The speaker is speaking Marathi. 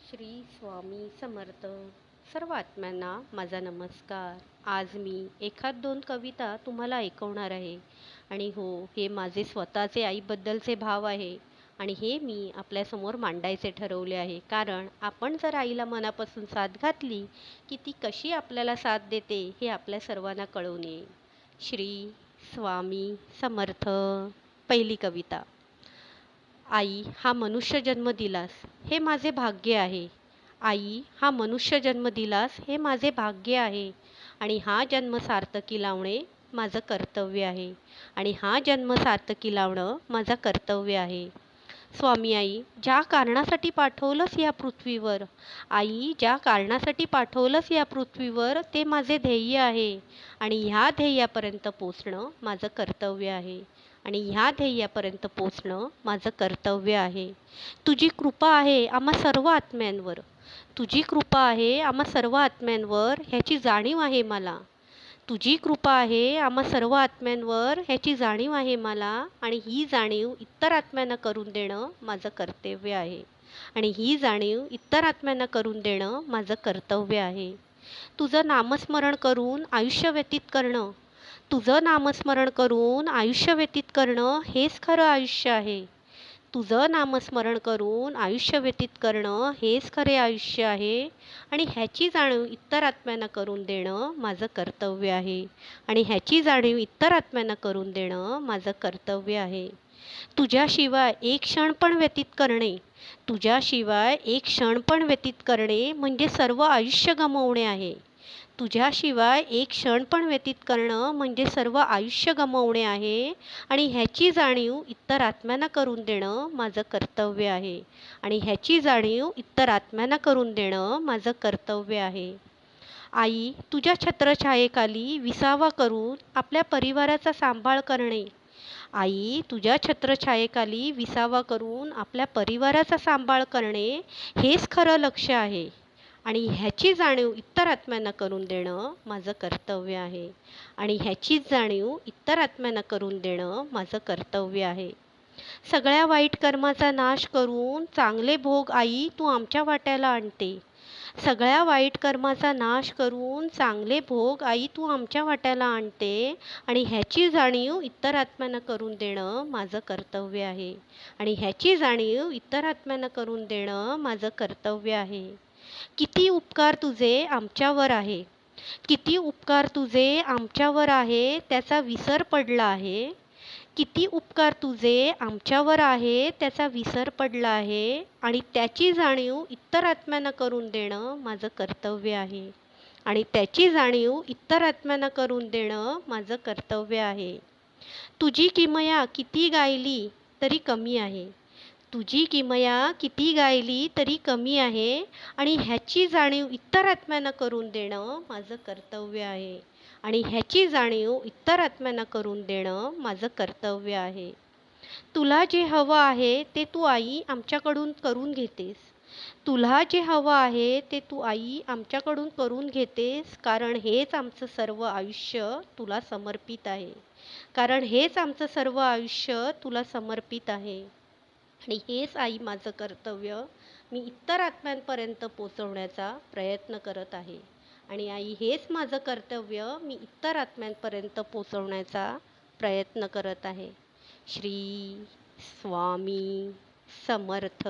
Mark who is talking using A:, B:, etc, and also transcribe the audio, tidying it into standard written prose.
A: श्री स्वामी समर्थ. सर्व आत्म्यांना माझा नमस्कार. आज मी एखाद दोन कविता तुम्हाला ऐकवणार आहे. आणि हो, हे माझे स्वतःचे आईबद्दलचे भाव आहे आणि हे मी आपल्यासमोर मांडायचे ठरवले आहे. कारण आपण जर आईला मनापासून साथ घातली की ती कशी आपल्याला साथ देते हे आपल्या सर्वांना कळून येईल. श्री स्वामी समर्थ. पहिली कविता. आई हा मनुष्य जन्म दिलास हे माझे भाग्य आहे. आई हा मनुष्य जन्म दिलास हे माझे भाग्य आहे. आणि हा जन्म सार्थकी लावणे माझं कर्तव्य आहे. आणि हा जन्म सार्थकी लावणं माझं कर्तव्य आहे. स्वामी आई, ज्या कारणासाठी पाठवलंस या पृथ्वीवर, आई ज्या कारणासाठी पाठवलंस या पृथ्वीवर ते माझे ध्येय आहे. आणि ह्या ध्येयापर्यंत पोचणं माझं कर्तव्य आहे. आणि ह्या ध्येयापर्यंत पोचणं माझं कर्तव्य आहे. तुझी कृपा आहे आम्हा सर्व आत्म्यांवर. तुझी कृपा आहे आम्हा सर्व आत्म्यांवर ह्याची जाणीव आहे मला. तुझी कृपा आहे आम्हा सर्व आत्म्यांवर ह्याची जाणीव आहे मला. आणि ही जाणीव इतर आत्म्यांना करून देणं माझं कर्तव्य आहे. आणि ही जाणीव इतर आत्म्यांना करून देणं माझं कर्तव्य आहे. तुझं नामस्मरण करून आयुष्य व्यतीत करणं, तुझं नामस्मरण करून आयुष्य व्यतीत करणं हेच खरं आयुष्य आहे. तुझं नामस्मरण करून आयुष्य व्यतीत करणं हेच खरे आयुष्य आहे. आणि ह्याची जाणीव इतर आत्म्यांना करून देणं माझं कर्तव्य आहे. आणि ह्याची जाणीव इतर आत्म्यांना करून देणं माझं कर्तव्य आहे. तुझ्याशिवाय एक क्षण पण व्यतीत करणे, तुझ्याशिवाय एक क्षण पण व्यतीत करणे म्हणजे सर्व आयुष्य गमावणे आहे. तुझ्याशिवाय एक क्षण पण व्यतीत करणं म्हणजे सर्व आयुष्य गमावणे आहे. आणि ह्याची जाणीव इतर आत्म्यांना करून देणं माझं कर्तव्य आहे. आणि ह्याची जाणीव इतर आत्म्यांना करून देणं माझं कर्तव्य आहे. आई, तुझ्या छत्रछायेखाली विसावा करून आपल्या परिवाराचा सांभाळ करणे, आई तुझ्या छत्रछायेखाली विसावा करून आपल्या परिवाराचा सांभाळ करणे हेच खरं लक्ष्य आहे. आणि ह्याची जाणीव इतर आत्म्यांना करून देणं माझं कर्तव्य आहे. आणि ह्याचीच जाणीव इतर आत्म्यांना करून देणं माझं कर्तव्य आहे. सगळ्या वाईट कर्माचा नाश करून चांगले भोग आई तू आमच्या वाट्याला आणते. सगळ्या वाईट कर्माचा नाश करून चांगले भोग आई तू आमच्या वाट्याला आणते. आणि ह्याची जाणीव इतर आत्म्यांना करून देणं माझं कर्तव्य आहे. आणि ह्याची जाणीव इतर आत्म्यांना करून देणं माझं कर्तव्य आहे. किती उपकार तुझे आमच्यावर आहे, किती उपकार तुझे आमच्यावर आहे त्याचा विसर पडला आहे. किती उपकार तुझे आमच्यावर आहे त्याचा विसर पडला आहे. आणि त्याची जाणीव इतर आत्म्यांना करून देणं माझं कर्तव्य आहे. आणि त्याची जाणीव इतर आत्म्यांना करून देणं माझं कर्तव्य आहे. तुझी किमया किती गायली तरी कमी आहे. तुझी किमया किती गायली तरी कमी आहे. आणि ह्याची जाणीव इतर आत्म्यांना करून देणं माझं कर्तव्य आहे. आणि ह्याची जाणीव इतर आत्म्यांना करून देणं माझं कर्तव्य आहे. तुला जे हवं आहे ते तू आई आमच्याकडून करून घेतेस. तुला जे हवं आहे ते तू आई आमच्याकडून करून घेतेस. कारण हेच आमचं सर्व आयुष्य तुला समर्पित आहे. कारण हेच आमचं सर्व आयुष्य तुला समर्पित आहे. आणि हेच आई माझं कर्तव्य मी इतर आत्म्यांपर्यंत पोचवण्याचा प्रयत्न करत आहे. आणि आई हेच माझं कर्तव्य मी इतर आत्म्यांपर्यंत पोचवण्याचा प्रयत्न करत आहे. श्री स्वामी समर्थ.